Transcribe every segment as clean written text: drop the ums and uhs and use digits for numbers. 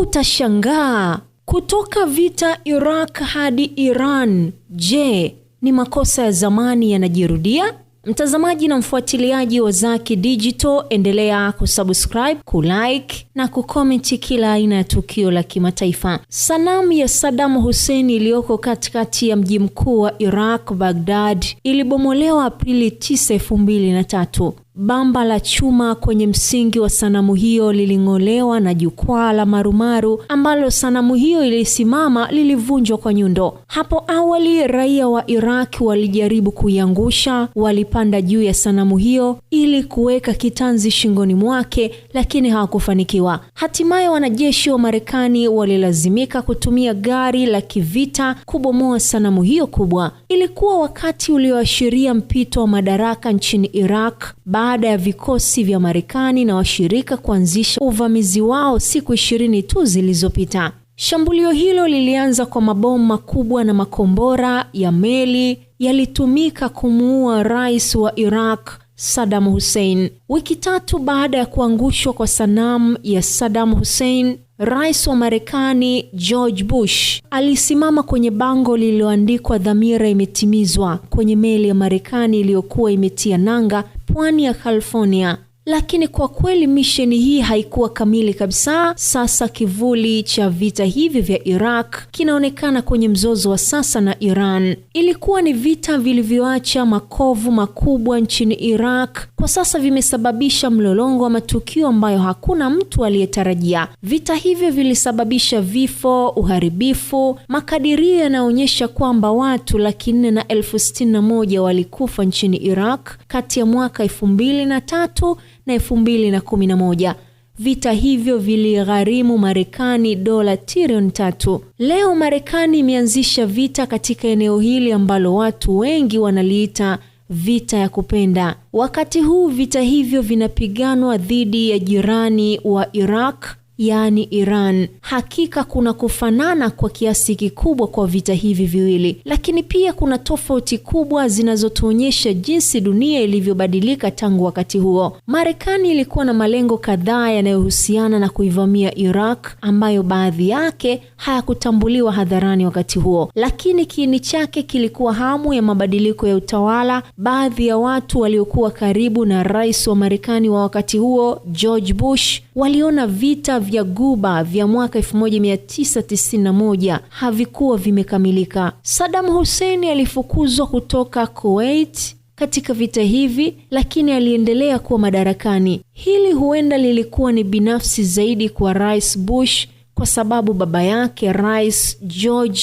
Utashangaa, kutoka vita Iraq hadi Iran. Je, ni makosa ya zamani yanajirudia? Mtazamaji na mfuatiliaji wa Zaki Digital, endelea kusubscribe, kulike na kukomenti kila aina ya tukio la kimataifa. Sanamu ya Saddam Hussein iliyoko katikati ya mji mkuu wa Iraq, Baghdad, ilibomolewa Aprili 9, 2003. Bamba la chuma kwenye msingi wa sanamu hiyo liling'olewa na jukwaa la marumaru ambalo sanamu hiyo ilisimama lilivunjwa kwa nyundo. Hapo awali raia wa Iraq walijaribu kuiangusha, walipanda juu ya sanamu hiyo ili kuweka kitanzi shingoni mwake, lakini hawakufanikiwa. Hatimaye wanajeshi wa Marekani walilazimika kutumia gari la kivita kubomoa sanamu hiyo kubwa. Ilikuwa wakati ulioashiria mpito wa madaraka nchini Iraq baada ya vikosi vya Marekani na washirika kuanzisha uvamizi wao siku 20 tu zilizopita. Shambulio hilo lilianza kwa mabomu makubwa na makombora ya meli yalitumika kumuua rais wa Iraq, Saddam Hussein. Wiki 3 baada ya kuangushwa kwa sanamu ya Saddam Hussein, Rais wa Marekani George Bush alisimama kwenye bango lililoandikwa "Dhamira imetimizwa" kwenye meli ya Marekani iliyokuwa imetia nanga pwani ya California. Lakini kwa kweli misheni hii haikuwa kamili kabisa. Sasa kivuli cha vita hivi vya Iraq kinaonekana kwenye mzozo wa sasa na Iran. Ilikuwa ni vita vilivyoacha makovu makubwa nchini Iraq. Kwa sasa vimesababisha mlolongo wa matukio ambayo hakuna mtu aliyetarajia. Vita hivyo vilisababisha vifo, uharibifu. Makadirio yanaonyesha kwamba watu 461,000 walikufa nchini Iraq kati ya mwaka 2003 na 2011. Vita hivyo viligharimu Marekani dola trilioni 3. Leo Marekani imeanzisha vita katika eneo hili ambalo watu wengi wanaliita vita ya kupenda. Wakati huu vita hivyo vinapiganwa dhidi ya jirani wa Iraq, yaani Iran. Hakika kuna kufanana kwa kiasi kikubwa kwa vita hivi viwili, lakini pia kuna tofauti kubwa zinazotuonyesha jinsi dunia ilivyobadilika tangu wakati huo. Marekani ilikuwa na malengo kadhaa yanayohusiana na kuivamia Iraq, ambayo baadhi yake hayakutambuliwa hadharani wakati huo, lakini kiini chake kilikuwa hamu ya mabadiliko ya utawala. Baadhi ya watu waliokuwa karibu na rais wa Marekani wa wakati huo, George Bush, waliona vita vya Ghuba vya mwaka 1991 havikuwa vimekamilika. Saddam Hussein alifukuzwa kutoka Kuwait katika vita hivi, lakini aliendelea kuwa madarakani. Hili huenda lilikuwa ni binafsi zaidi kwa Rais Bush, kwa sababu baba yake Rais George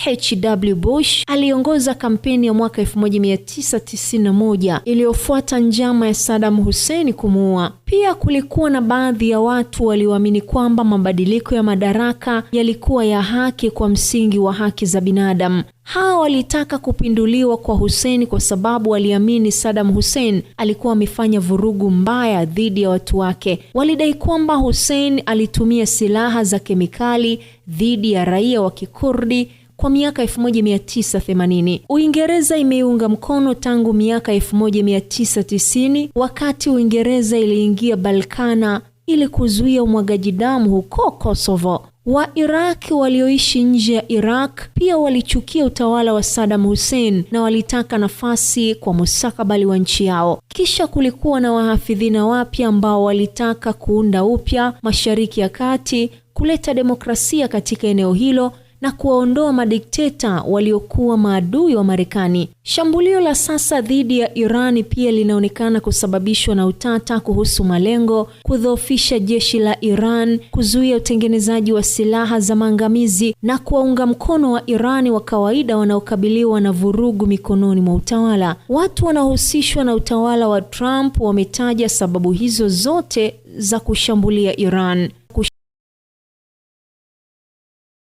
H.W. Bush aliongoza kampeni ya mwaka 1991 iliyofuata njama ya Saddam Hussein kumuua. Pia kulikuwa na baadhi ya watu walioamini kwamba mabadiliko ya madaraka yalikuwa ya haki kwa msingi wa haki za binadamu. Hawa walitaka kupinduliwa kwa Hussein kwa sababu waliamini Saddam Hussein alikuwa amefanya vurugu mbaya dhidi ya watu wake. Walidai kwamba Hussein alitumia silaha za kemikali dhidi ya raia wa Kikurdi kwa miaka 1980. Uingereza imeiunga mkono tangu miaka 1990 wakati Uingereza iliingia Balkana ili kuzuia umwagaji damu huko Kosovo. Wa Iraq walioishi nje ya Iraq pia walichukia utawala wa Saddam Hussein na walitaka nafasi kwa mustakabali wa nchi yao. Kisha kulikuwa na wahafidhina wapya ambao walitaka kuunda upya Mashariki ya Kati, kuleta demokrasia katika eneo hilo na kuwaondoa madikteta waliokuwa maadui wa Marekani. Shambulio la sasa dhidi ya Iran pia linaonekana kusababishwa na utata kuhusu malengo, kudhoofisha jeshi la Iran, kuzuia utengenezaji wa silaha za maangamizi na kuwaunga mkono wa Irani wa kawaida wanaokabiliwa na vurugu mikononi mwa utawala. Watu wanaohusishwa na utawala wa Trump wametaja sababu hizo zote za kushambulia Iran.